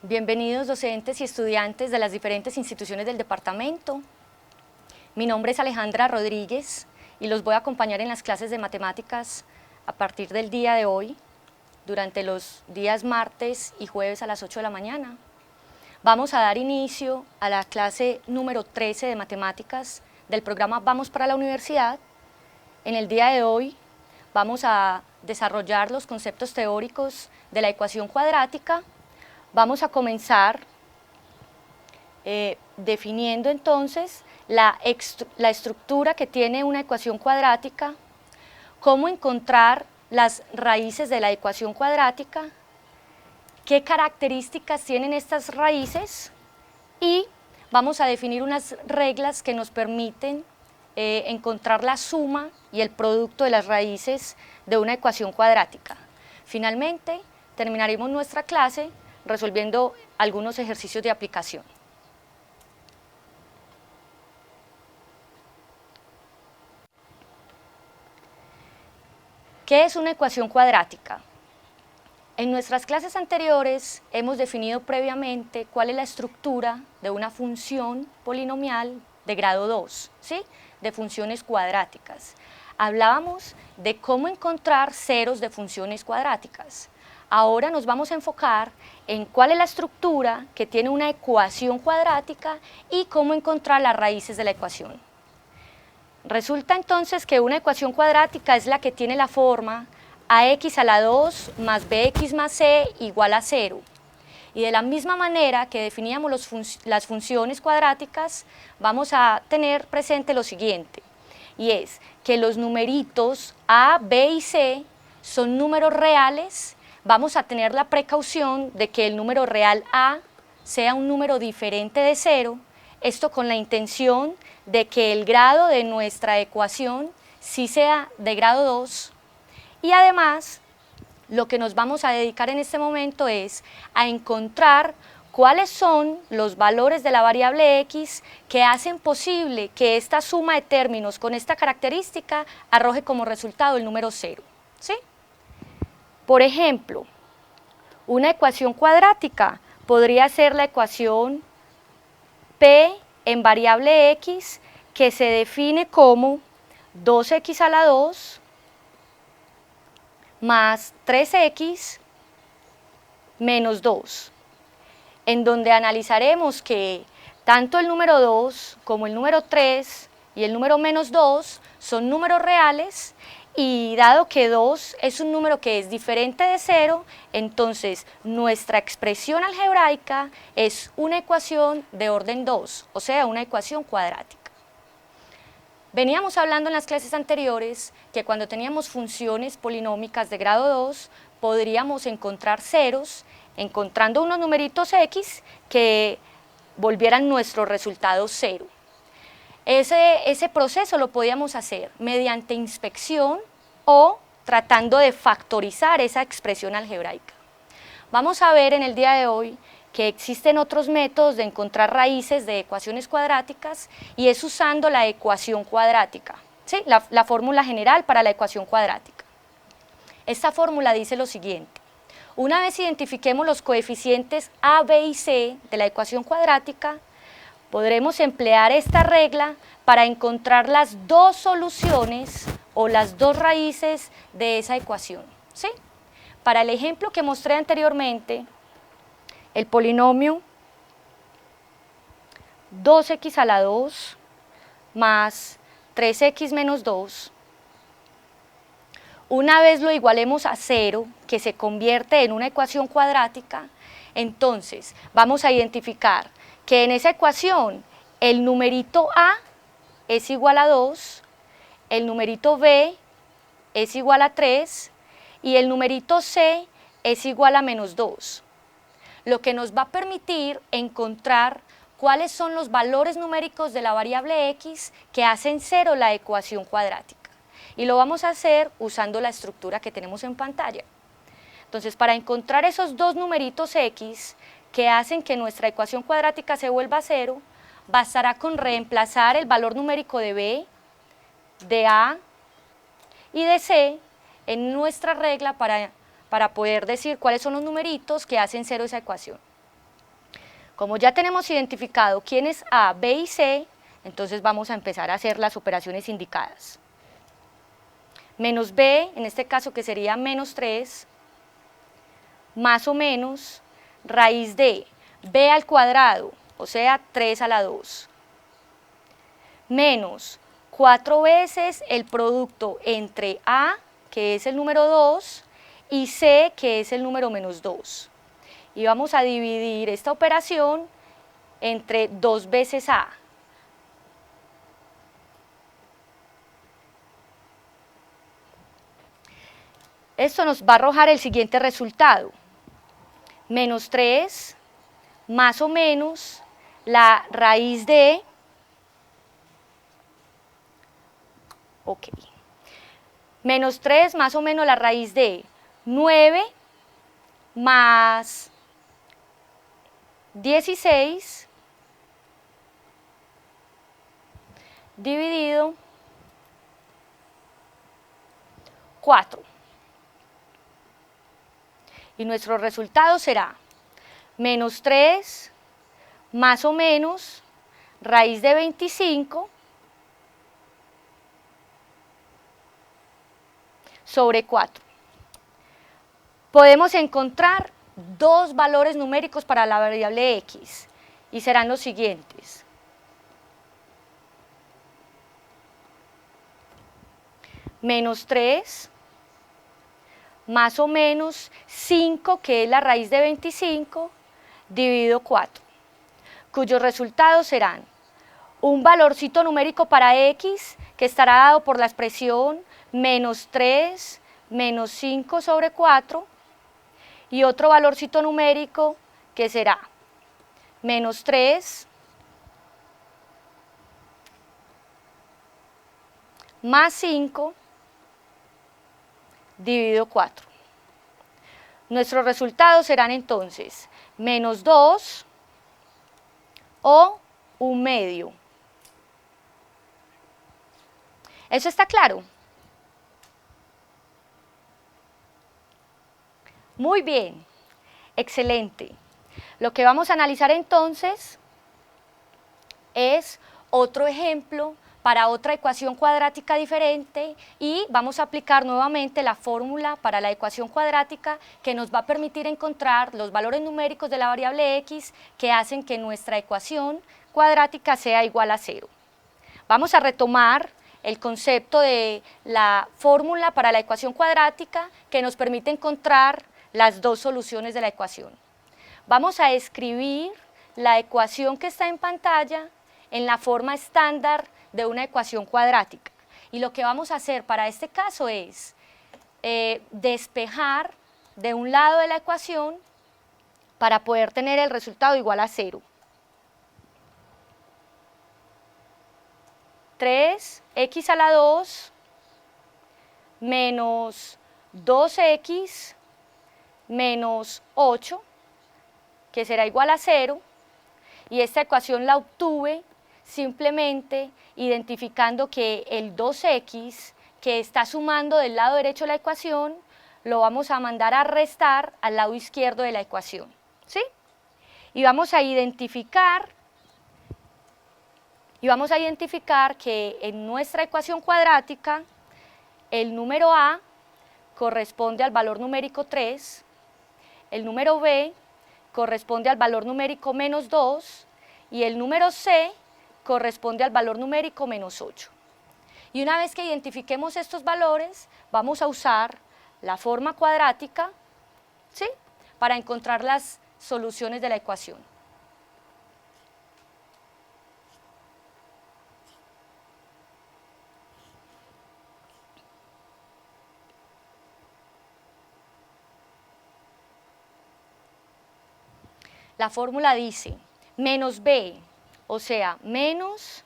Bienvenidos docentes y estudiantes de las diferentes instituciones del departamento. Mi nombre es Alejandra Rodríguez y los voy a acompañar en las clases de matemáticas a partir del día de hoy, durante los días martes y jueves a las 8 de la mañana. Vamos a dar inicio a la clase número 13 de matemáticas del programa Vamos para la Universidad. En el día de hoy vamos a desarrollar los conceptos teóricos de la ecuación cuadrática. Vamos a comenzar definiendo entonces la estructura que tiene una ecuación cuadrática, cómo encontrar las raíces de la ecuación cuadrática, qué características tienen estas raíces y vamos a definir unas reglas que nos permiten encontrar la suma y el producto de las raíces de una ecuación cuadrática. Finalmente, terminaremos nuestra clase resolviendo algunos ejercicios de aplicación. ¿Qué es una ecuación cuadrática? En nuestras clases anteriores hemos definido previamente cuál es la estructura de una función polinomial de grado 2, ¿sí? De funciones cuadráticas. Hablábamos de cómo encontrar ceros de funciones cuadráticas. Ahora nos vamos a enfocar en cuál es la estructura que tiene una ecuación cuadrática y cómo encontrar las raíces de la ecuación. Resulta entonces que una ecuación cuadrática es la que tiene la forma ax a la 2 más bx más c igual a 0. Y de la misma manera que definíamos las funciones cuadráticas, vamos a tener presente lo siguiente, y es que los numeritos a, b y c son números reales. Vamos a tener la precaución de que el número real a sea un número diferente de 0, esto con la intención de que el grado de nuestra ecuación sí sea de grado 2, y además lo que nos vamos a dedicar en este momento es a encontrar cuáles son los valores de la variable x que hacen posible que esta suma de términos con esta característica arroje como resultado el número 0, ¿sí? Por ejemplo, una ecuación cuadrática podría ser la ecuación p en variable x, que se define como 2x a la 2 más 3x menos 2, en donde analizaremos que tanto el número 2 como el número 3 y el número menos 2 son números reales, y dado que 2 es un número que es diferente de 0, entonces nuestra expresión algebraica es una ecuación de orden 2, o sea, una ecuación cuadrática. Veníamos hablando en las clases anteriores que cuando teníamos funciones polinómicas de grado 2, podríamos encontrar ceros, encontrando unos numeritos x que volvieran nuestro resultado 0. Ese proceso lo podíamos hacer mediante inspección o tratando de factorizar esa expresión algebraica. Vamos a ver en el día de hoy que existen otros métodos de encontrar raíces de ecuaciones cuadráticas, y es usando la ecuación cuadrática, ¿sí? La fórmula general para la ecuación cuadrática. Esta fórmula dice lo siguiente: una vez identifiquemos los coeficientes a, b y c de la ecuación cuadrática, podremos emplear esta regla para encontrar las dos soluciones o las dos raíces de esa ecuación, ¿sí? Para el ejemplo que mostré anteriormente, el polinomio 2x a la 2 más 3x menos 2, una vez lo igualemos a 0, que se convierte en una ecuación cuadrática, entonces vamos a identificar que en esa ecuación el numerito a es igual a 2, el numerito b es igual a 3 y el numerito c es igual a menos 2, lo que nos va a permitir encontrar cuáles son los valores numéricos de la variable x que hacen 0 la ecuación cuadrática. Y lo vamos a hacer usando la estructura que tenemos en pantalla. Entonces, para encontrar esos dos numeritos x que hacen que nuestra ecuación cuadrática se vuelva cero, bastará con reemplazar el valor numérico de b, de a y de c en nuestra regla para poder decir cuáles son los numeritos que hacen cero esa ecuación. Como ya tenemos identificado quién es a, b y c, entonces vamos a empezar a hacer las operaciones indicadas. Menos b, en este caso que sería menos 3, más o menos raíz de b al cuadrado, o sea 3 a la 2, menos 4 veces el producto entre a, que es el número 2, y c, que es el número menos 2. Y vamos a dividir esta operación entre 2 veces a. Esto nos va a arrojar el siguiente resultado. Menos 3, más o menos, la raíz de, menos 3 más o menos la raíz de 9 más 16 dividido 4. Y nuestro resultado será menos 3 más o menos raíz de 25 sobre 4. Podemos encontrar dos valores numéricos para la variable x y serán los siguientes. Menos 3 más o menos 5, que es la raíz de 25, dividido 4, cuyos resultados serán un valorcito numérico para x, que estará dado por la expresión menos 3 menos 5 sobre 4, y otro valorcito numérico que será menos 3 más 5 dividido 4. Nuestros resultados serán entonces menos 2 o 1/2. ¿Eso está claro? Muy bien, excelente. Lo que vamos a analizar entonces es otro ejemplo para otra ecuación cuadrática diferente y vamos a aplicar nuevamente la fórmula para la ecuación cuadrática que nos va a permitir encontrar los valores numéricos de la variable x que hacen que nuestra ecuación cuadrática sea igual a 0. Vamos a retomar el concepto de la fórmula para la ecuación cuadrática que nos permite encontrar las dos soluciones de la ecuación. Vamos a escribir la ecuación que está en pantalla en la forma estándar de una ecuación cuadrática. Y lo que vamos a hacer para este caso es despejar de un lado de la ecuación para poder tener el resultado igual a 0. 3x a la 2 menos 2x menos 8, que será igual a 0, y esta ecuación la obtuve simplemente identificando que el 2x que está sumando del lado derecho de la ecuación lo vamos a mandar a restar al lado izquierdo de la ecuación, ¿sí? Y vamos a identificar que en nuestra ecuación cuadrática el número a corresponde al valor numérico 3, el número b corresponde al valor numérico menos 2 y el número c corresponde al valor numérico menos 8. Y una vez que identifiquemos estos valores, vamos a usar la forma cuadrática, ¿sí?, para encontrar las soluciones de la ecuación. La fórmula dice menos b, o sea, menos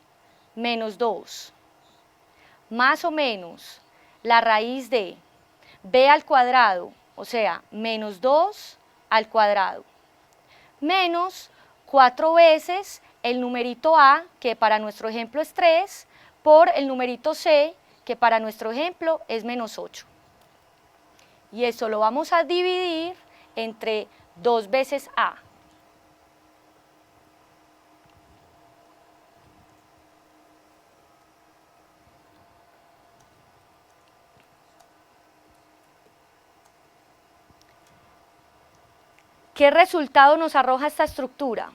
2, más o menos la raíz de b al cuadrado, o sea, menos 2 al cuadrado, menos 4 veces el numerito a, que para nuestro ejemplo es 3, por el numerito c, que para nuestro ejemplo es menos 8. Y eso lo vamos a dividir entre 2 veces a. ¿Qué resultado nos arroja esta estructura?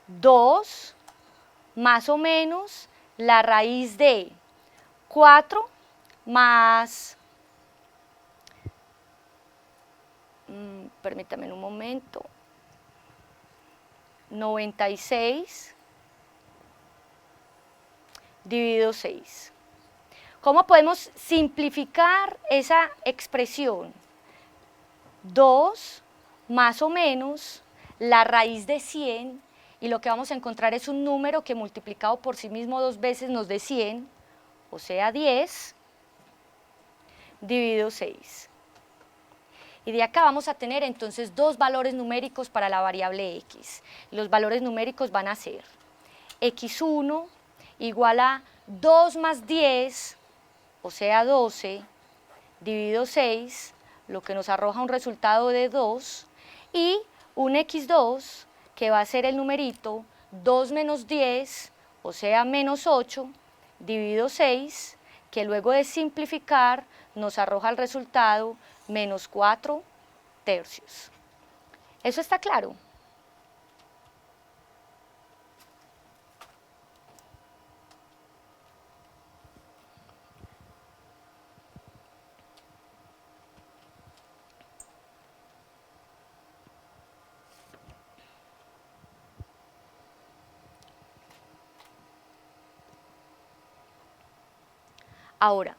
2 más o menos la raíz de 4 más, permítame un momento, 96 dividido 6. ¿Cómo podemos simplificar esa expresión? 2 más o menos la raíz de 100, y lo que vamos a encontrar es un número que multiplicado por sí mismo 2 veces nos dé 100, o sea 10, dividido 6. Y de acá vamos a tener entonces dos valores numéricos para la variable x. Los valores numéricos van a ser x1 igual a 2 más 10, o sea 12, dividido 6, lo que nos arroja un resultado de 2, y un x2 que va a ser el numerito 2 menos 10, o sea menos 8, dividido 6, que luego de simplificar nos arroja el resultado menos 4 tercios. ¿Eso está claro? Ahora,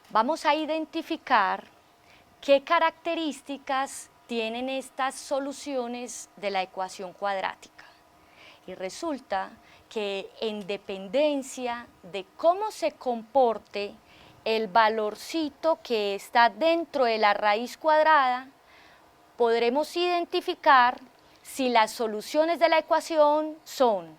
vamos a identificar qué características tienen estas soluciones de la ecuación cuadrática. Y resulta que en dependencia de cómo se comporte el valorcito que está dentro de la raíz cuadrada, podremos identificar si las soluciones de la ecuación son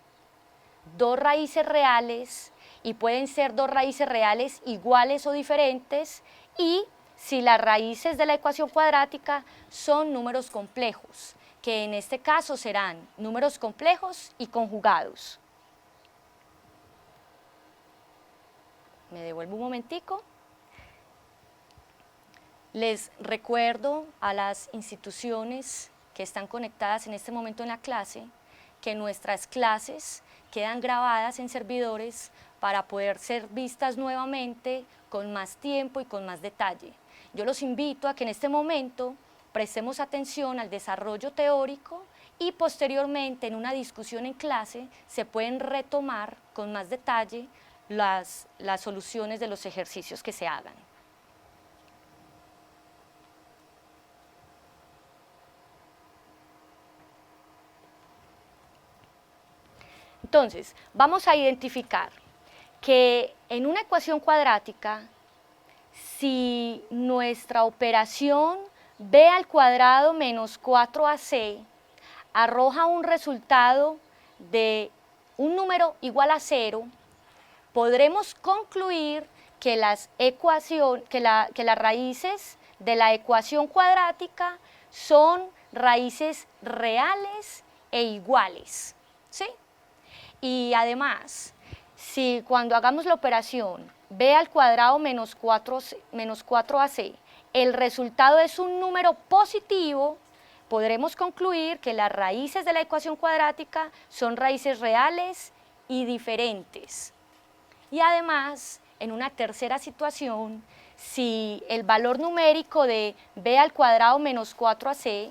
dos raíces reales, y pueden ser dos raíces reales iguales o diferentes, y si las raíces de la ecuación cuadrática son números complejos, que en este caso serán números complejos y conjugados. Me devuelvo un momentico. Les recuerdo a las instituciones que están conectadas en este momento en la clase que nuestras clases quedan grabadas en servidores para poder ser vistas nuevamente con más tiempo y con más detalle. Yo los invito a que en este momento prestemos atención al desarrollo teórico y posteriormente en una discusión en clase se pueden retomar con más detalle las soluciones de los ejercicios que se hagan. Entonces, vamos a identificar que en una ecuación cuadrática, si nuestra operación b al cuadrado menos 4ac arroja un resultado de un número igual a 0, podremos concluir que las raíces de la ecuación cuadrática son raíces reales e iguales, ¿sí? Y además, si cuando hagamos la operación b al cuadrado menos 4ac, el resultado es un número positivo, podremos concluir que las raíces de la ecuación cuadrática son raíces reales y diferentes. Y además, en una tercera situación, si el valor numérico de b al cuadrado menos 4ac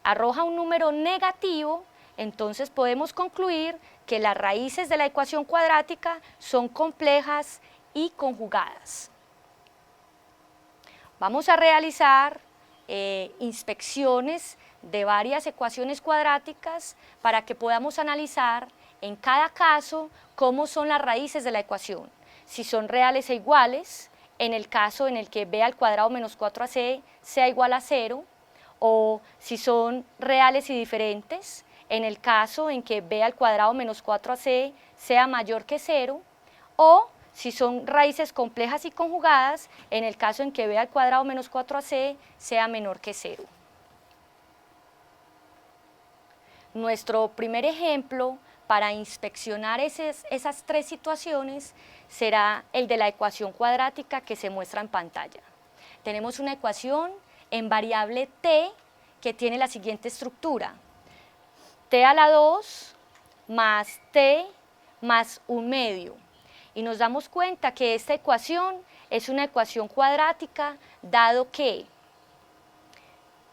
arroja un número negativo, entonces podemos concluir que las raíces de la ecuación cuadrática son complejas y conjugadas. Vamos a realizar inspecciones de varias ecuaciones cuadráticas para que podamos analizar en cada caso cómo son las raíces de la ecuación, si son reales e iguales, en el caso en el que b al cuadrado menos 4ac sea igual a 0, o si son reales y diferentes, en el caso en que b al cuadrado menos 4ac sea mayor que 0, o si son raíces complejas y conjugadas, en el caso en que b al cuadrado menos 4ac sea menor que 0. Nuestro primer ejemplo para inspeccionar esas tres situaciones será el de la ecuación cuadrática que se muestra en pantalla. Tenemos una ecuación en variable t que tiene la siguiente estructura: t a la 2 más t más 1/2. Y nos damos cuenta que esta ecuación es una ecuación cuadrática, dado que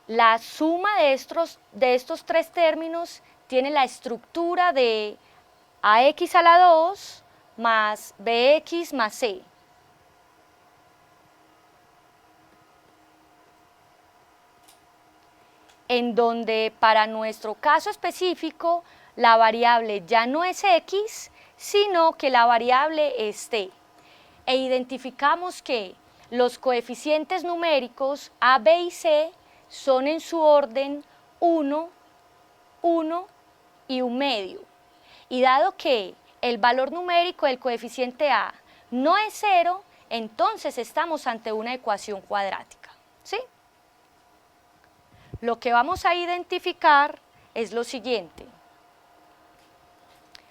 la suma de estos tres términos tiene la estructura de ax a la 2 más bx más c. En donde para nuestro caso específico la variable ya no es x, sino que la variable es t. E identificamos que los coeficientes numéricos a, b y c son en su orden 1, 1 y 1/2. Y dado que el valor numérico del coeficiente a no es 0, entonces estamos ante una ecuación cuadrática, ¿sí? Lo que vamos a identificar es lo siguiente.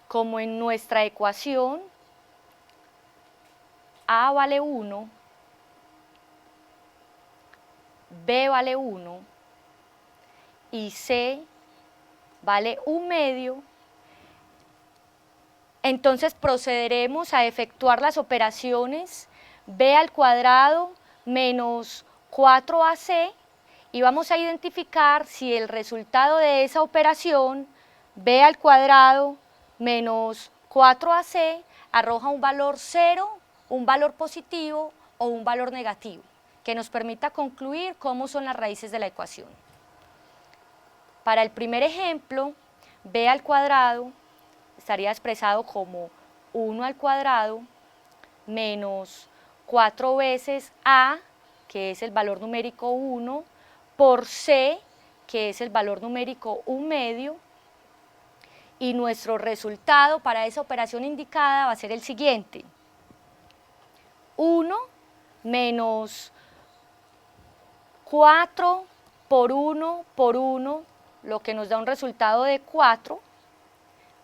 Como en nuestra ecuación a vale 1, b vale 1 y c vale 1/2, entonces procederemos a efectuar las operaciones b al cuadrado menos 4ac y vamos a identificar si el resultado de esa operación b al cuadrado menos 4ac arroja un valor 0, un valor positivo o un valor negativo, que nos permita concluir cómo son las raíces de la ecuación. Para el primer ejemplo, b al cuadrado estaría expresado como 1 al cuadrado menos 4 veces a, que es el valor numérico 1, por c, que es el valor numérico 1/2, y nuestro resultado para esa operación indicada va a ser el siguiente: 1 menos 4 por 1 por 1, lo que nos da un resultado de 4,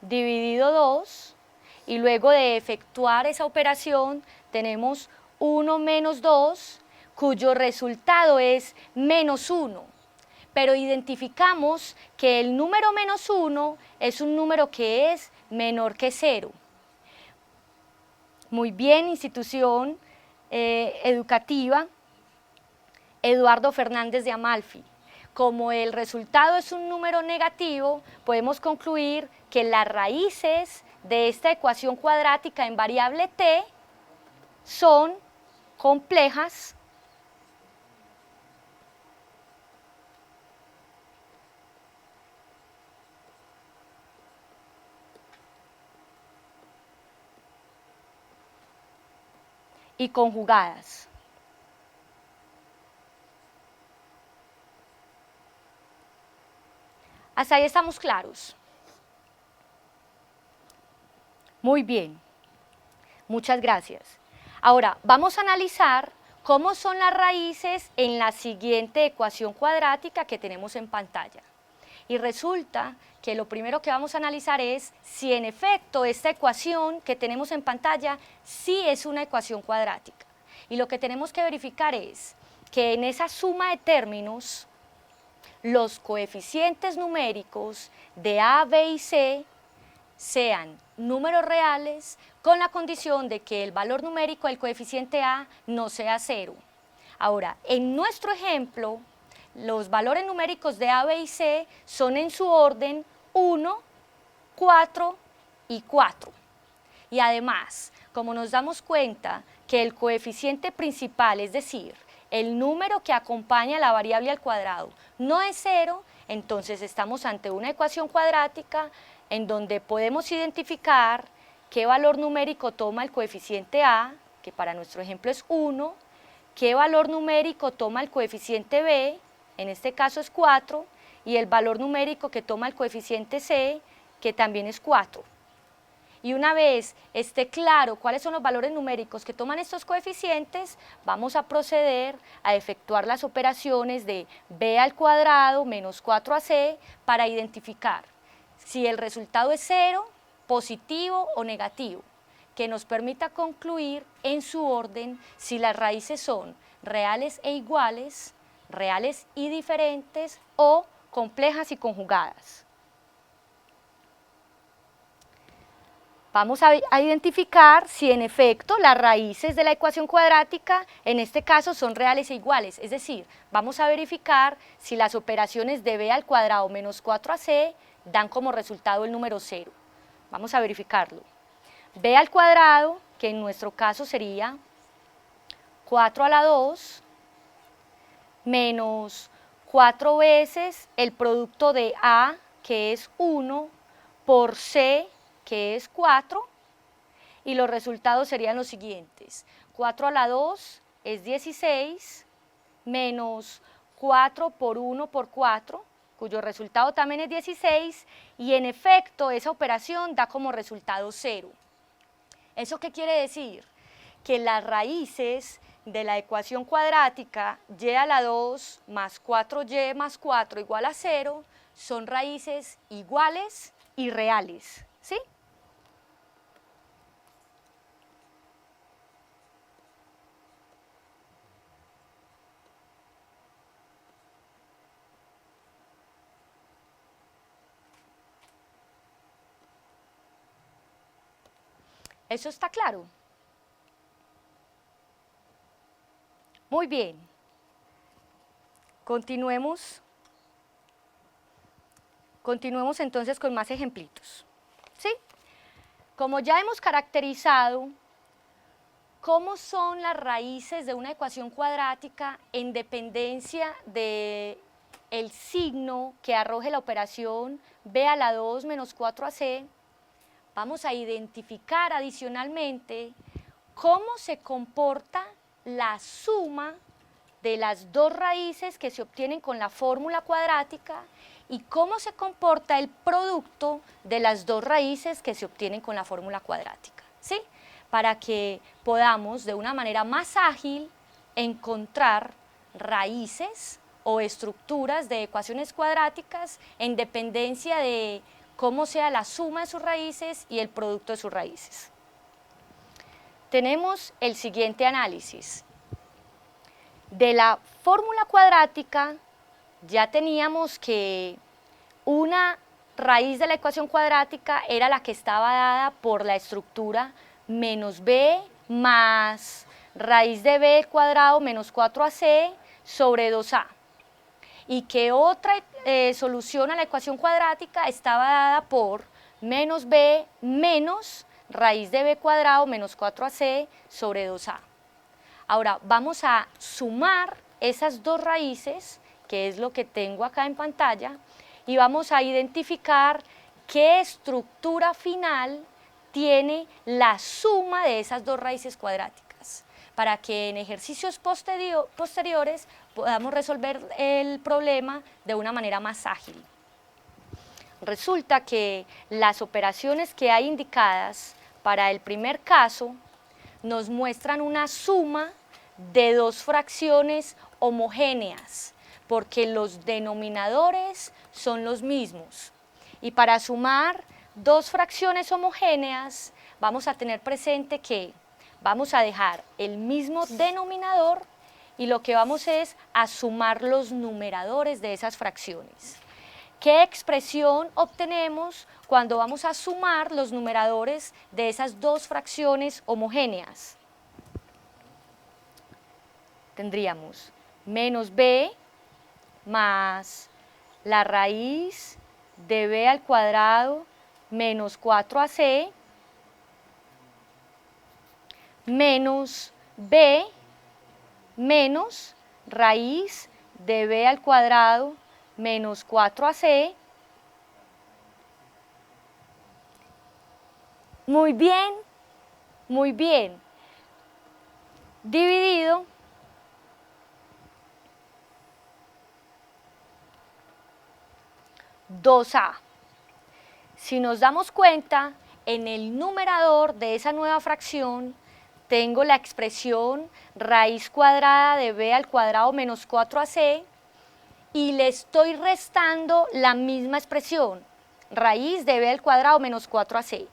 dividido 2, y luego de efectuar esa operación tenemos 1 menos 2, cuyo resultado es menos 1. Pero identificamos que el número menos 1 es un número que es menor que 0. Muy bien, institución educativa Eduardo Fernández de Amalfi. Como el resultado es un número negativo, podemos concluir que las raíces de esta ecuación cuadrática en variable t son complejas y conjugadas. ¿Hasta ahí estamos claros? Muy bien, muchas gracias. Ahora vamos a analizar cómo son las raíces en la siguiente ecuación cuadrática que tenemos en pantalla. Y resulta que lo primero que vamos a analizar es si en efecto esta ecuación que tenemos en pantalla sí es una ecuación cuadrática. Y lo que tenemos que verificar es que en esa suma de términos los coeficientes numéricos de a, b y c sean números reales con la condición de que el valor numérico del coeficiente a no sea 0. Ahora, en nuestro ejemplo, los valores numéricos de a, b y c son en su orden 1, 4 y 4. Y además, como nos damos cuenta que el coeficiente principal, es decir, el número que acompaña a la variable al cuadrado, no es 0, entonces estamos ante una ecuación cuadrática en donde podemos identificar qué valor numérico toma el coeficiente a, que para nuestro ejemplo es 1, qué valor numérico toma el coeficiente b, en este caso es 4, y el valor numérico que toma el coeficiente c, que también es 4. Y una vez esté claro cuáles son los valores numéricos que toman estos coeficientes, vamos a proceder a efectuar las operaciones de b al cuadrado menos 4ac para identificar si el resultado es 0, positivo o negativo, que nos permita concluir en su orden si las raíces son reales e iguales, reales y diferentes o complejas y conjugadas. Vamos a identificar si en efecto las raíces de la ecuación cuadrática en este caso son reales e iguales, es decir, vamos a verificar si las operaciones de b al cuadrado menos 4ac dan como resultado el número 0. Vamos a verificarlo. B al cuadrado, que en nuestro caso sería 4 a la 2, menos 4 veces el producto de A, que es 1, por C, que es 4, y los resultados serían los siguientes. 4 a la 2 es 16, menos 4 por 1 por 4, cuyo resultado también es 16, y en efecto esa operación da como resultado 0. ¿Eso qué quiere decir? Que las raíces de la ecuación cuadrática y a la 2 más 4y más 4 igual a 0 son raíces iguales y reales, ¿sí? ¿Eso está claro? Muy bien. Continuemos entonces con más ejemplitos, ¿sí? Como ya hemos caracterizado cómo son las raíces de una ecuación cuadrática en dependencia del signo que arroje la operación b a la 2 menos 4ac, vamos a identificar adicionalmente cómo se comporta la suma de las dos raíces que se obtienen con la fórmula cuadrática y cómo se comporta el producto de las dos raíces que se obtienen con la fórmula cuadrática, ¿sí? Para que podamos de una manera más ágil encontrar raíces o estructuras de ecuaciones cuadráticas en dependencia de cómo sea la suma de sus raíces y el producto de sus raíces. Tenemos el siguiente análisis. De la fórmula cuadrática ya teníamos que una raíz de la ecuación cuadrática era la que estaba dada por la estructura menos b más raíz de b al cuadrado menos 4ac sobre 2a. Y que otra solución a la ecuación cuadrática estaba dada por menos b menos raíz de b cuadrado menos 4ac sobre 2a. Ahora vamos a sumar esas dos raíces, que es lo que tengo acá en pantalla, y vamos a identificar qué estructura final tiene la suma de esas dos raíces cuadráticas, para que en ejercicios posteriores podamos resolver el problema de una manera más ágil. Resulta que las operaciones que hay indicadas para el primer caso nos muestran una suma de dos fracciones homogéneas, porque los denominadores son los mismos. Y para sumar dos fracciones homogéneas, vamos a tener presente que vamos a dejar el mismo denominador y lo que vamos es a sumar los numeradores de esas fracciones. ¿Qué expresión obtenemos cuando vamos a sumar los numeradores de esas dos fracciones homogéneas? Tendríamos menos b más la raíz de b al cuadrado menos 4ac menos b menos raíz de b al cuadrado menos 4ac. Muy bien, muy bien. Dividido 2a. Si nos damos cuenta, en el numerador de esa nueva fracción tengo la expresión raíz cuadrada de b al cuadrado menos 4ac y le estoy restando la misma expresión, raíz de b al cuadrado menos 4ac.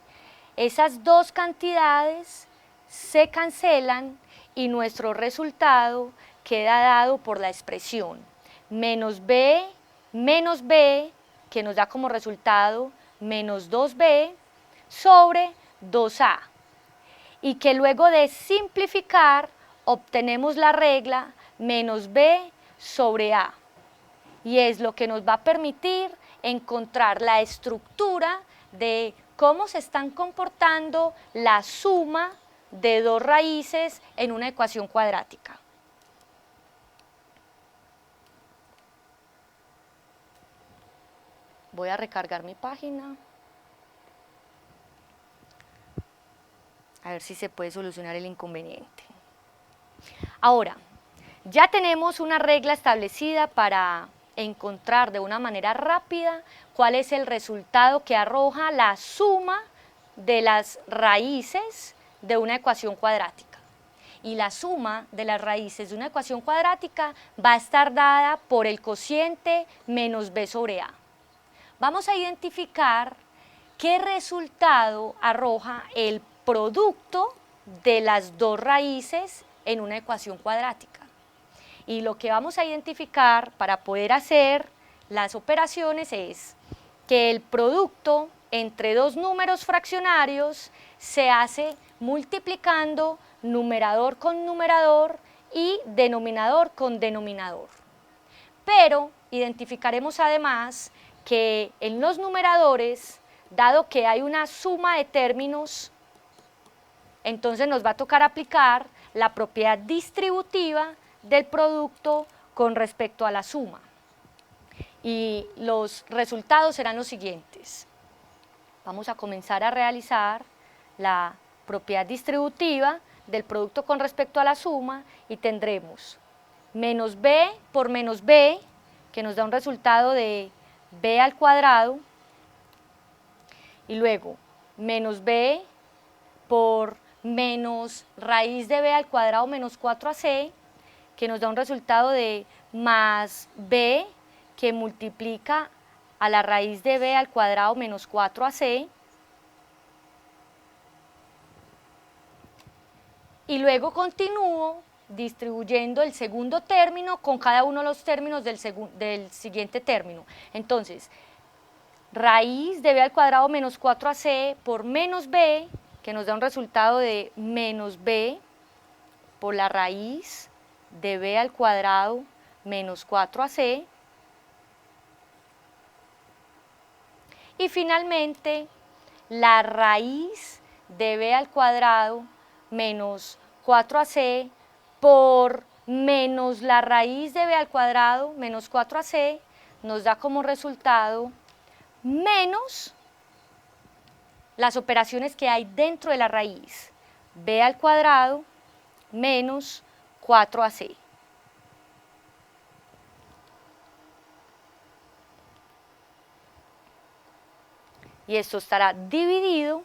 Esas dos cantidades se cancelan y nuestro resultado queda dado por la expresión menos b, que nos da como resultado menos 2b sobre 2a. Y que luego de simplificar obtenemos la regla menos b sobre a. Y es lo que nos va a permitir encontrar la estructura de cómo se están comportando la suma de dos raíces en una ecuación cuadrática. Voy a recargar mi página. A ver si se puede solucionar el inconveniente. Ahora, ya tenemos una regla establecida para encontrar de una manera rápida cuál es el resultado que arroja la suma de las raíces de una ecuación cuadrática. Y la suma de las raíces de una ecuación cuadrática va a estar dada por el cociente menos b sobre a. Vamos a identificar qué resultado arroja el producto de las dos raíces en una ecuación cuadrática. Y lo que vamos a identificar para poder hacer las operaciones es que el producto entre dos números fraccionarios se hace multiplicando numerador con numerador y denominador con denominador. Pero identificaremos además que en los numeradores, dado que hay una suma de términos, entonces nos va a tocar aplicar la propiedad distributiva del producto con respecto a la suma. Y los resultados serán los siguientes. Vamos a comenzar a realizar la propiedad distributiva del producto con respecto a la suma y tendremos menos b por menos b, que nos da un resultado de b al cuadrado, y luego menos b por menos raíz de b al cuadrado menos 4ac, que nos da un resultado de más b que multiplica a la raíz de b al cuadrado menos 4ac, y luego continúo distribuyendo el segundo término con cada uno de los términos del siguiente término. Entonces, raíz de b al cuadrado menos 4ac por menos b, que nos da un resultado de menos b por la raíz de b al cuadrado menos 4ac. Y finalmente, la raíz de b al cuadrado menos 4ac por menos la raíz de b al cuadrado menos 4ac nos da como resultado menos las operaciones que hay dentro de la raíz, b al cuadrado menos 4ac. Y esto estará dividido.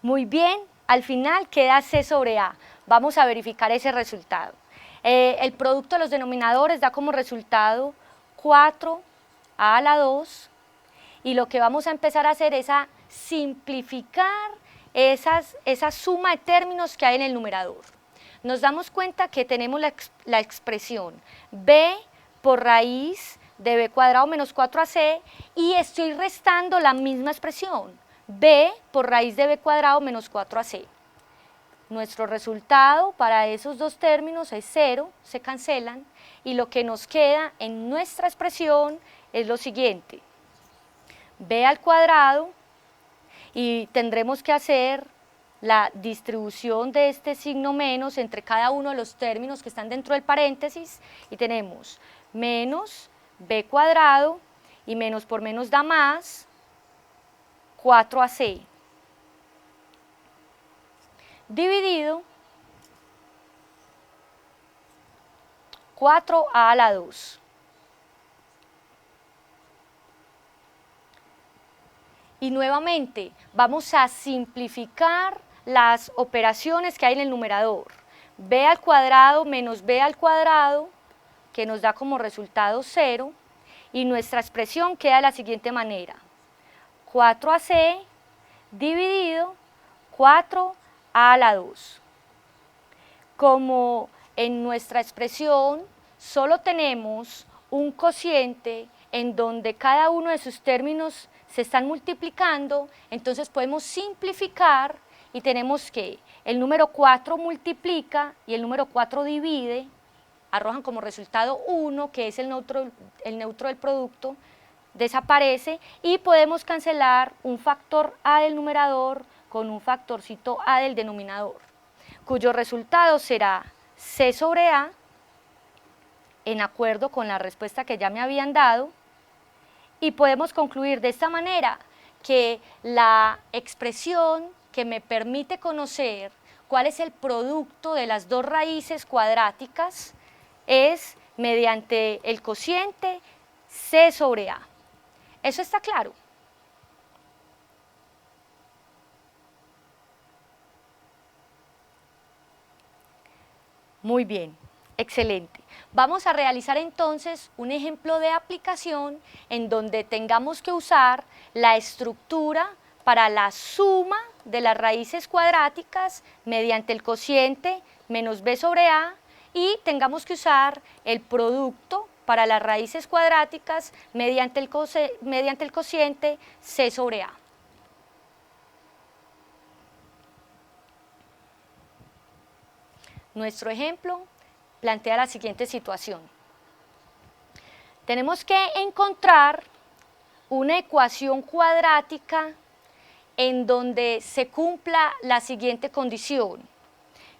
Muy bien, al final queda c sobre a. Vamos a verificar ese resultado. El producto de los denominadores da como resultado 4a a la 2, y lo que vamos a empezar a hacer es a simplificar esa suma de términos que hay en el numerador. Nos damos cuenta que tenemos la expresión b por raíz de b cuadrado menos 4ac y estoy restando la misma expresión, b por raíz de b cuadrado menos 4ac. Nuestro resultado para esos dos términos es 0, se cancelan, y lo que nos queda en nuestra expresión es lo siguiente, b al cuadrado, y tendremos que hacer la distribución de este signo menos entre cada uno de los términos que están dentro del paréntesis, y tenemos menos b cuadrado, y menos por menos da más, 4ac, dividido 4a a la 2. Y nuevamente vamos a simplificar las operaciones que hay en el numerador. B al cuadrado menos B al cuadrado, que nos da como resultado 0, y nuestra expresión queda de la siguiente manera: 4ac dividido 4a a la 2. Como en nuestra expresión solo tenemos un cociente en donde cada uno de sus términos se están multiplicando, entonces podemos simplificar y tenemos que el número 4 multiplica y el número 4 divide, arrojan como resultado 1, que es el neutro del producto, desaparece, y podemos cancelar un factor a del numerador con un factorcito a del denominador, cuyo resultado será c sobre a, en acuerdo con la respuesta que ya me habían dado, y podemos concluir de esta manera que la expresión que me permite conocer cuál es el producto de las dos raíces cuadráticas es mediante el cociente c sobre a. ¿Eso está claro? Muy bien, excelente. Vamos a realizar entonces un ejemplo de aplicación en donde tengamos que usar la estructura para la suma de las raíces cuadráticas mediante el cociente menos b sobre a, y tengamos que usar el producto para las raíces cuadráticas mediante el cociente c sobre a. Nuestro ejemplo plantea la siguiente situación. Tenemos que encontrar una ecuación cuadrática en donde se cumpla la siguiente condición: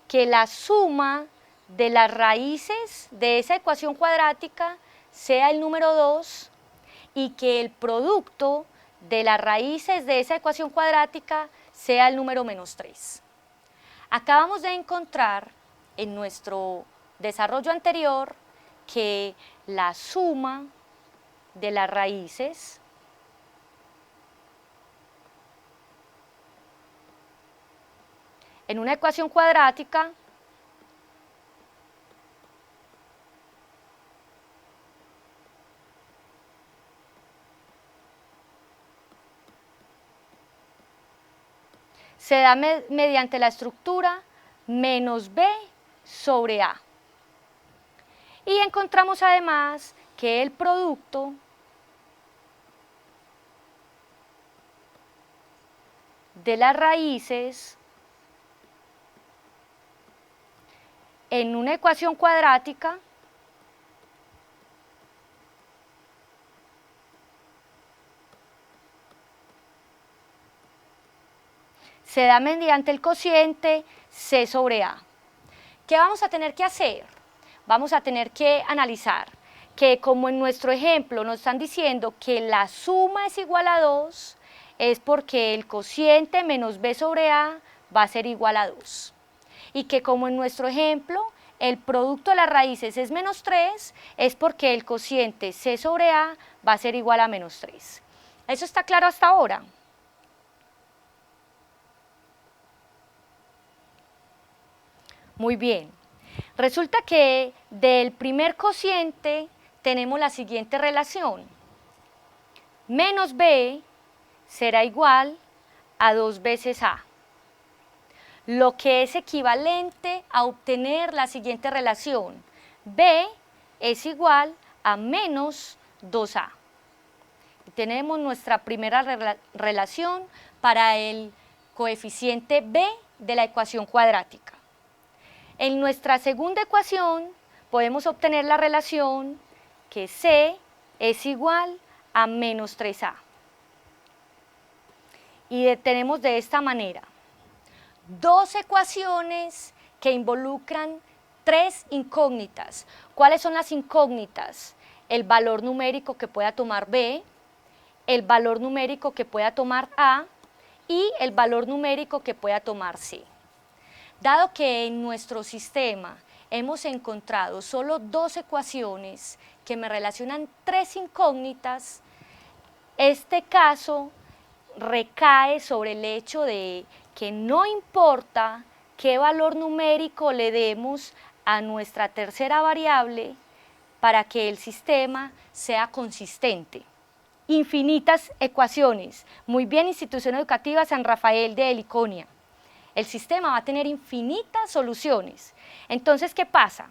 que la suma de las raíces de esa ecuación cuadrática sea el número 2 y que el producto de las raíces de esa ecuación cuadrática sea el número menos 3. Acabamos de encontrar en nuestro desarrollo anterior que la suma de las raíces en una ecuación cuadrática se da mediante la estructura menos b sobre a. Y encontramos además que el producto de las raíces en una ecuación cuadrática se da mediante el cociente c sobre a. ¿Qué vamos a tener que hacer? Vamos a tener que analizar que, como en nuestro ejemplo nos están diciendo que la suma es igual a 2, es porque el cociente menos b sobre a va a ser igual a 2. Y que, como en nuestro ejemplo el producto de las raíces es menos 3, es porque el cociente c sobre a va a ser igual a menos 3. ¿Eso está claro hasta ahora? Muy bien. Resulta que del primer cociente tenemos la siguiente relación: menos b será igual a 2 veces a, lo que es equivalente a obtener la siguiente relación: b es igual a menos 2a. Y tenemos nuestra primera relación para el coeficiente b de la ecuación cuadrática. En nuestra segunda ecuación podemos obtener la relación que c es igual a menos 3a. Y tenemos de esta manera dos ecuaciones que involucran tres incógnitas. ¿Cuáles son las incógnitas? El valor numérico que pueda tomar b, el valor numérico que pueda tomar a y el valor numérico que pueda tomar c. Dado que en nuestro sistema hemos encontrado solo dos ecuaciones que me relacionan tres incógnitas, este caso recae sobre el hecho de que no importa qué valor numérico le demos a nuestra tercera variable para que el sistema sea consistente. Infinitas ecuaciones. Muy bien, Institución Educativa San Rafael de Heliconia. El sistema va a tener infinitas soluciones. Entonces, ¿qué pasa?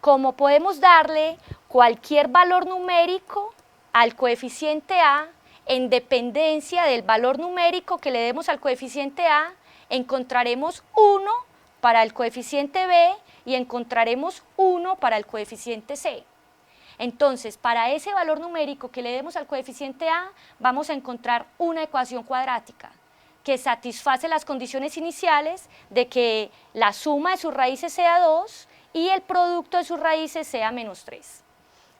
Como podemos darle cualquier valor numérico al coeficiente A, en dependencia del valor numérico que le demos al coeficiente A, encontraremos 1 para el coeficiente B y encontraremos 1 para el coeficiente C. Entonces, para ese valor numérico que le demos al coeficiente A, vamos a encontrar una ecuación cuadrática que satisface las condiciones iniciales de que la suma de sus raíces sea 2 y el producto de sus raíces sea menos 3.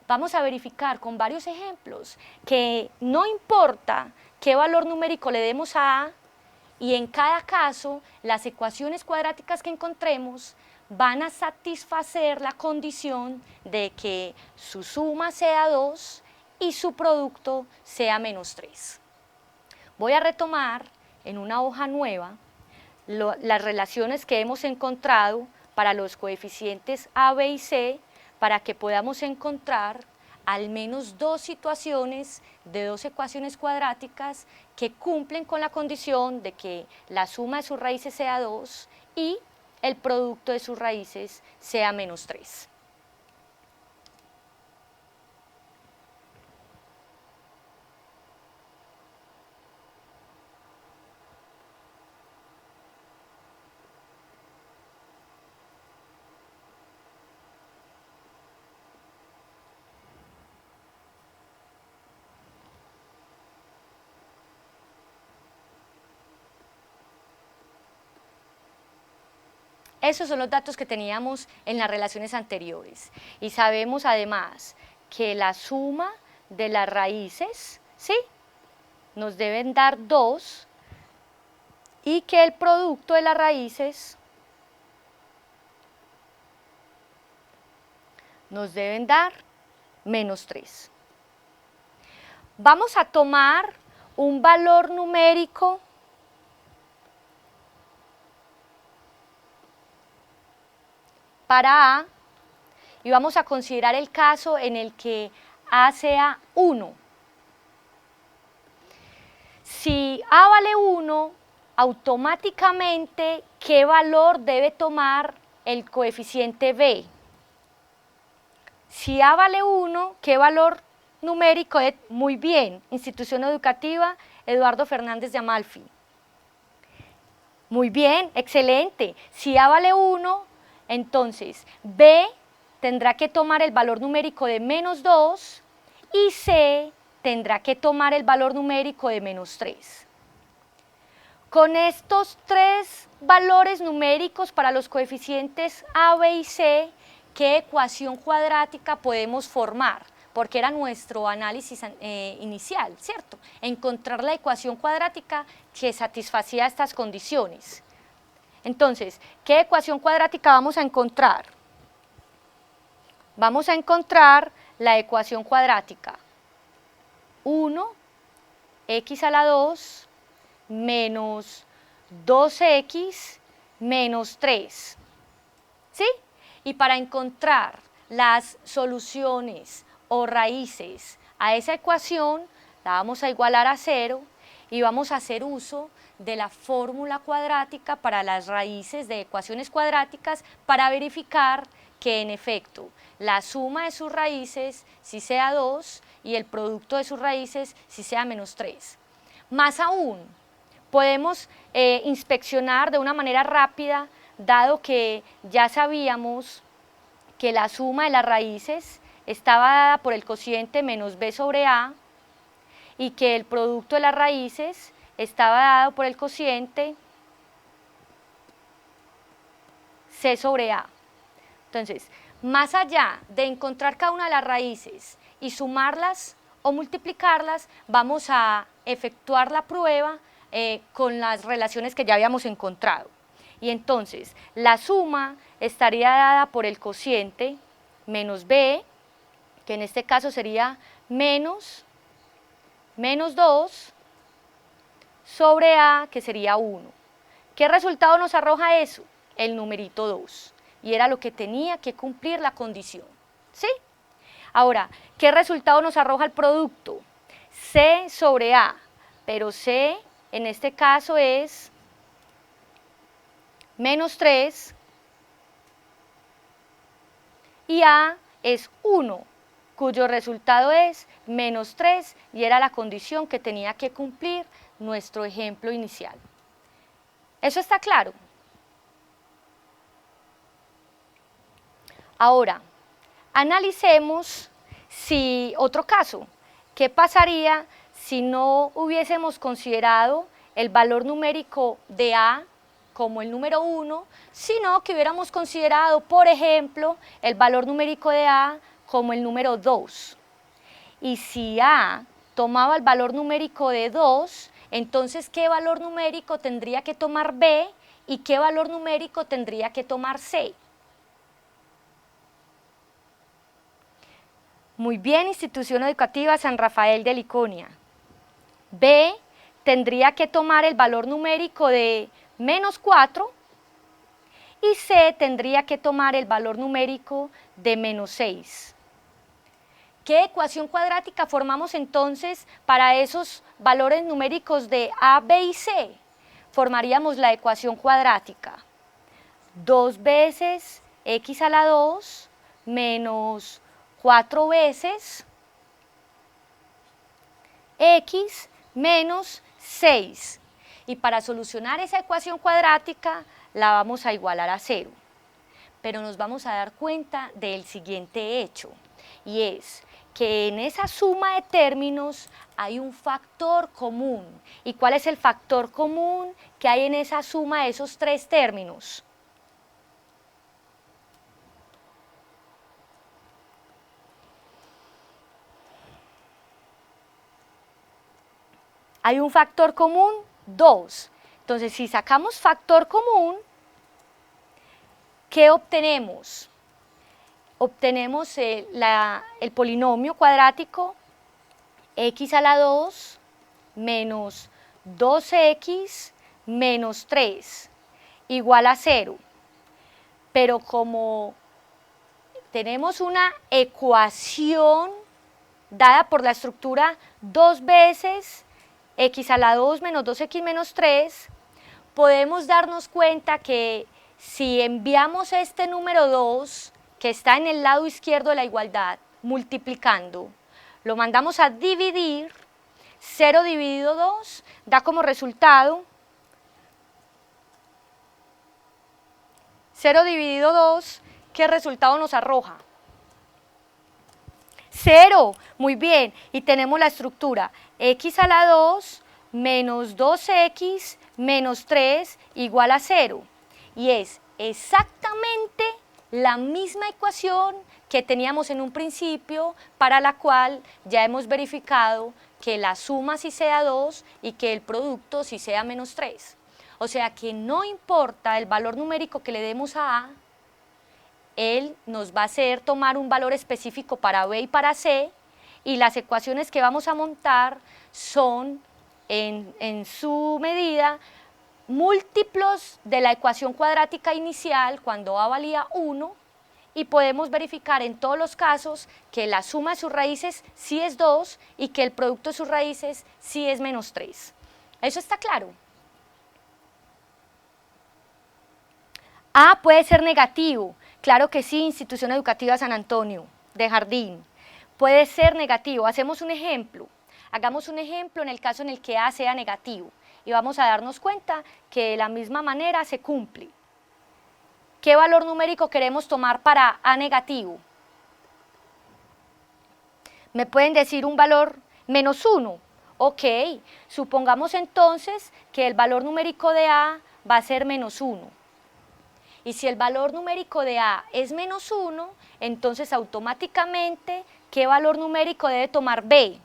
Vamos a verificar con varios ejemplos que no importa qué valor numérico le demos a A, y en cada caso las ecuaciones cuadráticas que encontremos van a satisfacer la condición de que su suma sea 2 y su producto sea menos 3. Voy a retomar en una hoja nueva las relaciones que hemos encontrado para los coeficientes A, B y C para que podamos encontrar al menos 2 situaciones de 2 ecuaciones cuadráticas que cumplen con la condición de que la suma de sus raíces sea 2 y el producto de sus raíces sea menos 3. Esos son los datos que teníamos en las relaciones anteriores. Y sabemos además que la suma de las raíces, ¿sí?, nos deben dar 2 y que el producto de las raíces nos deben dar menos 3. Vamos a tomar un valor numérico para A y vamos a considerar el caso en el que A sea 1. Si A vale 1, automáticamente, ¿qué valor debe tomar el coeficiente B? Si A vale 1, ¿qué valor numérico es? Muy bien, Institución Educativa Eduardo Fernández de Amalfi. Muy bien, excelente. Si A vale 1, entonces B tendrá que tomar el valor numérico de menos 2 y C tendrá que tomar el valor numérico de menos 3. Con estos 3 valores numéricos para los coeficientes A, B y C, ¿qué ecuación cuadrática podemos formar? Porque era nuestro análisis inicial, ¿cierto? Encontrar la ecuación cuadrática que satisfacía estas condiciones. Entonces, ¿qué ecuación cuadrática vamos a encontrar? Vamos a encontrar la ecuación cuadrática 1x a la 2 menos 2x menos 3. ¿Sí? Y para encontrar las soluciones o raíces a esa ecuación, la vamos a igualar a 0 y vamos a hacer uso de la fórmula cuadrática para las raíces de ecuaciones cuadráticas para verificar que en efecto la suma de sus raíces sí sea 2 y el producto de sus raíces sí sea menos 3. Más aún, podemos inspeccionar de una manera rápida, dado que ya sabíamos que la suma de las raíces estaba dada por el cociente menos b sobre a y que el producto de las raíces estaba dado por el cociente c sobre a. Entonces, más allá de encontrar cada una de las raíces y sumarlas o multiplicarlas, vamos a efectuar la prueba con las relaciones que ya habíamos encontrado. Y entonces, la suma estaría dada por el cociente menos b, que en este caso sería menos 2 sobre A, que sería 1. ¿Qué resultado nos arroja eso? El numerito 2. Y era lo que tenía que cumplir la condición. ¿Sí? Ahora, ¿qué resultado nos arroja el producto? C sobre A, pero C en este caso es menos 3 y A es 1, cuyo resultado es menos 3 y era la condición que tenía que cumplir nuestro ejemplo inicial. ¿Eso está claro? Ahora, analicemos otro caso. ¿Qué pasaría si no hubiésemos considerado el valor numérico de A como el número 1, sino que hubiéramos considerado, por ejemplo, el valor numérico de A como el número 2? Y si A tomaba el valor numérico de 2, entonces, ¿qué valor numérico tendría que tomar B y qué valor numérico tendría que tomar C? Muy bien, institución educativa San Rafael de Liconia. B tendría que tomar el valor numérico de menos 4 y C tendría que tomar el valor numérico de menos 6. ¿Qué ecuación cuadrática formamos entonces para esos valores numéricos de A, B y C? Formaríamos la ecuación cuadrática. 2 veces x a la 2 menos 4 veces x menos 6. Y para solucionar esa ecuación cuadrática la vamos a igualar a 0. Pero nos vamos a dar cuenta del siguiente hecho, y es que en esa suma de términos hay un factor común. ¿Y cuál es el factor común que hay en esa suma de esos tres términos? Hay un factor común, 2. Entonces, si sacamos factor común, ¿qué obtenemos? Obtenemos el polinomio cuadrático x a la 2 menos 2x menos 3 igual a 0. Pero como tenemos una ecuación dada por la estructura 2 veces x a la 2 menos 2x menos 3, podemos darnos cuenta que si enviamos este número 2, que está en el lado izquierdo de la igualdad, multiplicando, lo mandamos a dividir, 0 dividido 2 da como resultado 0 dividido 2, ¿qué resultado nos arroja? 0, muy bien, y tenemos la estructura x a la 2 menos 2x menos 3 igual a 0, y es exactamente la misma ecuación que teníamos en un principio, para la cual ya hemos verificado que la suma sí sea 2 y que el producto sí sea menos 3. O sea que no importa el valor numérico que le demos a A, él nos va a hacer tomar un valor específico para B y para C, y las ecuaciones que vamos a montar son en su medida múltiplos de la ecuación cuadrática inicial cuando A valía 1, y podemos verificar en todos los casos que la suma de sus raíces sí es 2 y que el producto de sus raíces sí es menos 3. ¿Eso está claro? A puede ser negativo. Claro que sí, Institución Educativa San Antonio, de Jardín. Puede ser negativo. Hacemos un ejemplo. Hagamos un ejemplo en el caso en el que A sea negativo. Y vamos a darnos cuenta que de la misma manera se cumple. ¿Qué valor numérico queremos tomar para A negativo? ¿Me pueden decir un valor? Menos 1. Ok, supongamos entonces que el valor numérico de A va a ser menos 1. Y si el valor numérico de A es menos 1, entonces automáticamente, ¿qué valor numérico debe tomar B?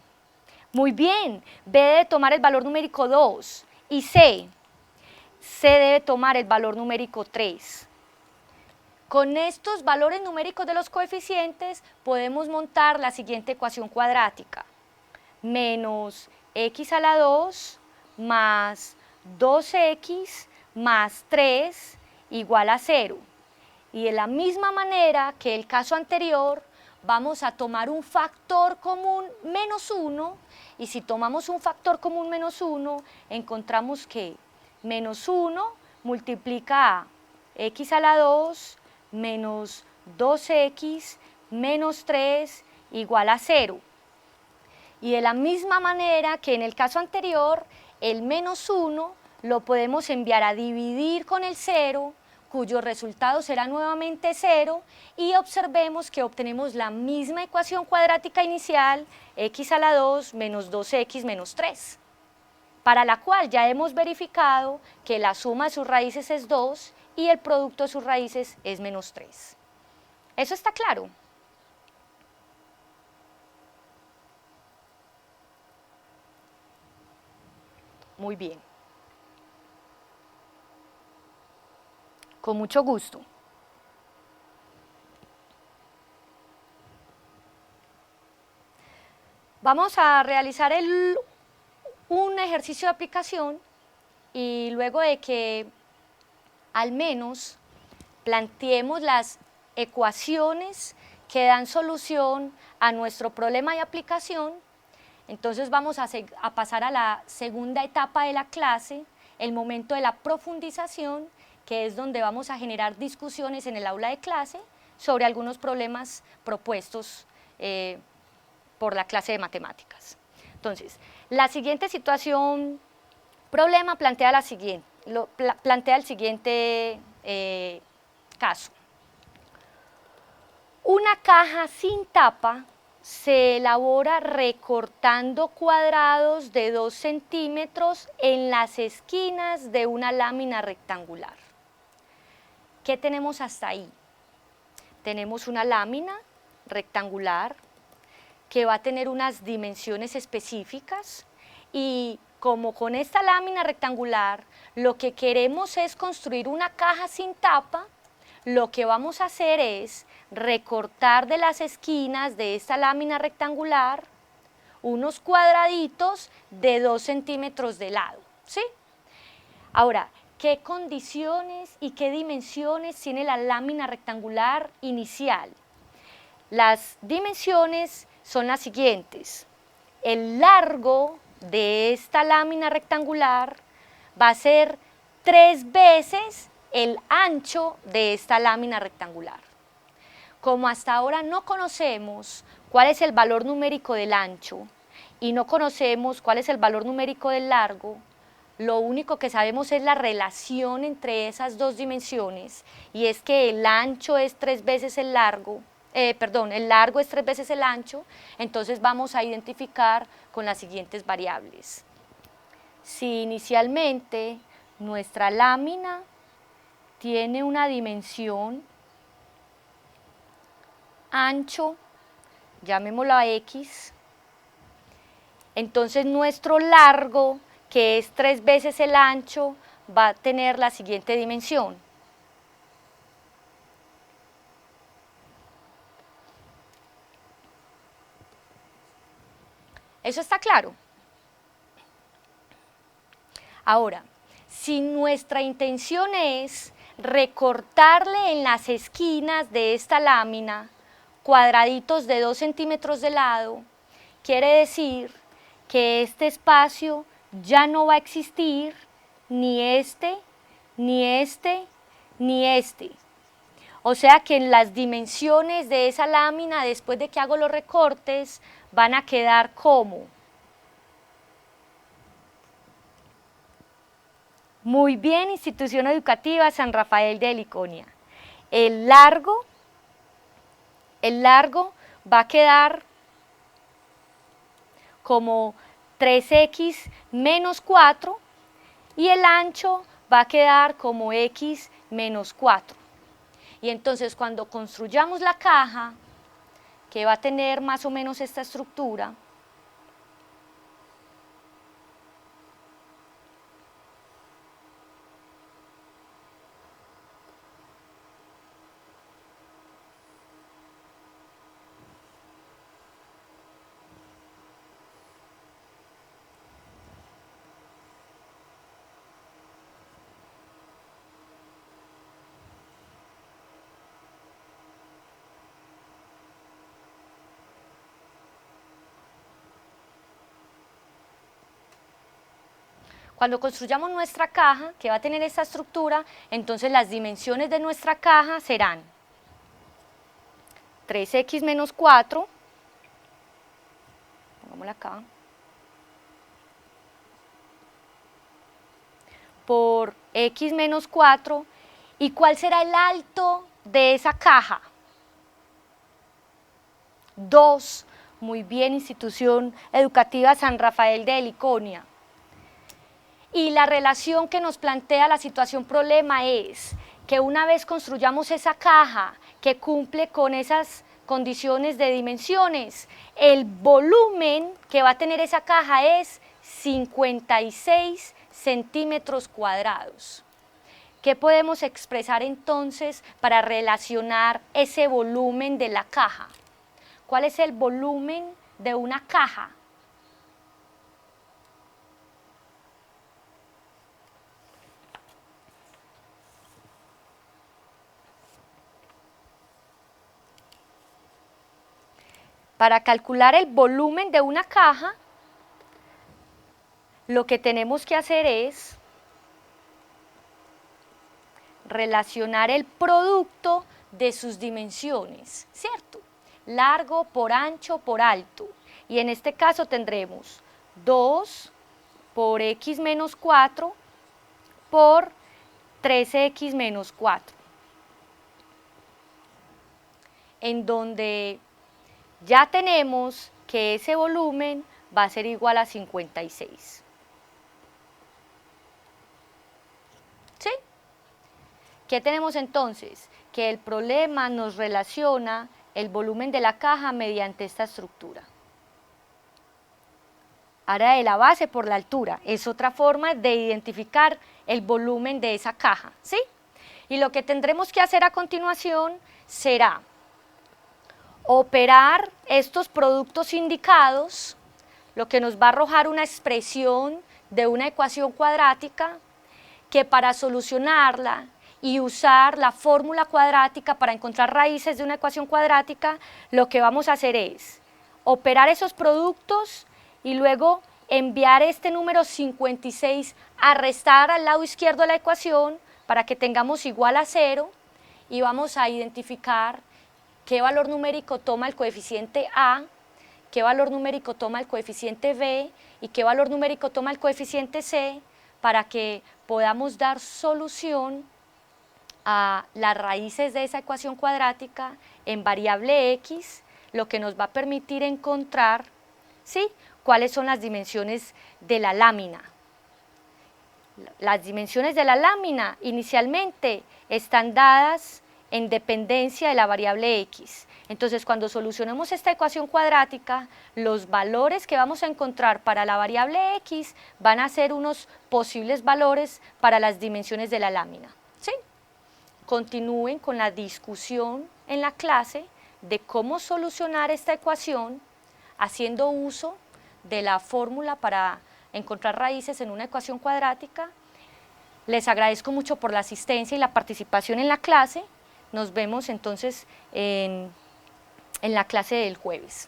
Muy bien, B debe tomar el valor numérico 2. ¿Y C? C debe tomar el valor numérico 3. Con estos valores numéricos de los coeficientes podemos montar la siguiente ecuación cuadrática. Menos x a la 2 más 2x más 3 igual a 0. Y de la misma manera que el caso anterior, vamos a tomar un factor común menos 1, y si tomamos un factor común menos 1, encontramos que menos 1 multiplica a x a la 2 menos 2x menos 3 igual a 0. Y de la misma manera que en el caso anterior, el menos 1 lo podemos enviar a dividir con el 0, cuyo resultado será nuevamente 0, y observemos que obtenemos la misma ecuación cuadrática inicial, x a la 2 menos 2x menos 3, para la cual ya hemos verificado que la suma de sus raíces es 2 y el producto de sus raíces es menos 3. ¿Eso está claro? Muy bien. Con mucho gusto. Vamos a realizar un ejercicio de aplicación, y luego de que al menos planteemos las ecuaciones que dan solución a nuestro problema de aplicación, entonces vamos a pasar a la segunda etapa de la clase, el momento de la profundización, que es donde vamos a generar discusiones en el aula de clase sobre algunos problemas propuestos por la clase de matemáticas. Entonces, la siguiente situación, problema, plantea el siguiente caso. Una caja sin tapa se elabora recortando cuadrados de 2 centímetros en las esquinas de una lámina rectangular. ¿Qué tenemos hasta ahí? Tenemos una lámina rectangular que va a tener unas dimensiones específicas, y como con esta lámina rectangular lo que queremos es construir una caja sin tapa, lo que vamos a hacer es recortar de las esquinas de esta lámina rectangular unos cuadraditos de 2 centímetros de lado, ¿sí? Ahora, ¿qué condiciones y qué dimensiones tiene la lámina rectangular inicial? Las dimensiones son las siguientes. El largo de esta lámina rectangular va a ser 3 veces el ancho de esta lámina rectangular. Como hasta ahora no conocemos cuál es el valor numérico del ancho y no conocemos cuál es el valor numérico del largo, lo único que sabemos es la relación entre esas dos dimensiones, y es que el ancho es 3 veces el largo, el largo es 3 veces el ancho. Entonces vamos a identificar con las siguientes variables. Si inicialmente nuestra lámina tiene una dimensión ancho, llamémosla X, entonces nuestro largo, que es 3 veces el ancho, va a tener la siguiente dimensión. ¿Eso está claro? Ahora, si nuestra intención es recortarle en las esquinas de esta lámina cuadraditos de 2 centímetros de lado, quiere decir que este espacio ya no va a existir, ni este, ni este, ni este. O sea que en las dimensiones de esa lámina, después de que hago los recortes, van a quedar como: muy bien, institución educativa San Rafael de Heliconia. El largo va a quedar como 3x menos 4, y el ancho va a quedar como x menos 4. Y entonces cuando construyamos la caja, que va a tener más o menos esta estructura, Cuando construyamos nuestra caja, que va a tener esta estructura, entonces las dimensiones de nuestra caja serán 3x menos 4, pongámosla acá, por x menos 4, ¿y cuál será el alto de esa caja? 2. Muy bien, Institución Educativa San Rafael de Heliconia. Y la relación que nos plantea la situación problema es que una vez construyamos esa caja que cumple con esas condiciones de dimensiones, el volumen que va a tener esa caja es 56 centímetros cuadrados. ¿Qué podemos expresar entonces para relacionar ese volumen de la caja? ¿Cuál es el volumen de una caja? Para calcular el volumen de una caja, lo que tenemos que hacer es relacionar el producto de sus dimensiones, ¿cierto? Largo por ancho por alto. Y en este caso tendremos 2 por x menos 4 por 3x menos 4. En donde ya tenemos que ese volumen va a ser igual a 56. ¿Sí? ¿Qué tenemos entonces? Que el problema nos relaciona el volumen de la caja mediante esta estructura. Área de la base por la altura. Es otra forma de identificar el volumen de esa caja, ¿sí? Y lo que tendremos que hacer a continuación será operar estos productos indicados, lo que nos va a arrojar una expresión de una ecuación cuadrática que para solucionarla y usar la fórmula cuadrática para encontrar raíces de una ecuación cuadrática, lo que vamos a hacer es operar esos productos y luego enviar este número 56 a restar al lado izquierdo de la ecuación para que tengamos igual a 0 y vamos a identificar qué valor numérico toma el coeficiente A, qué valor numérico toma el coeficiente B y qué valor numérico toma el coeficiente C para que podamos dar solución a las raíces de esa ecuación cuadrática en variable x, lo que nos va a permitir encontrar, ¿sí?, cuáles son las dimensiones de la lámina. Las dimensiones de la lámina inicialmente están dadas en dependencia de la variable x. Entonces, cuando solucionemos esta ecuación cuadrática, los valores que vamos a encontrar para la variable x van a ser unos posibles valores para las dimensiones de la lámina, ¿sí? Continúen con la discusión en la clase de cómo solucionar esta ecuación haciendo uso de la fórmula para encontrar raíces en una ecuación cuadrática. Les agradezco mucho por la asistencia y la participación en la clase. Nos vemos entonces en la clase del jueves.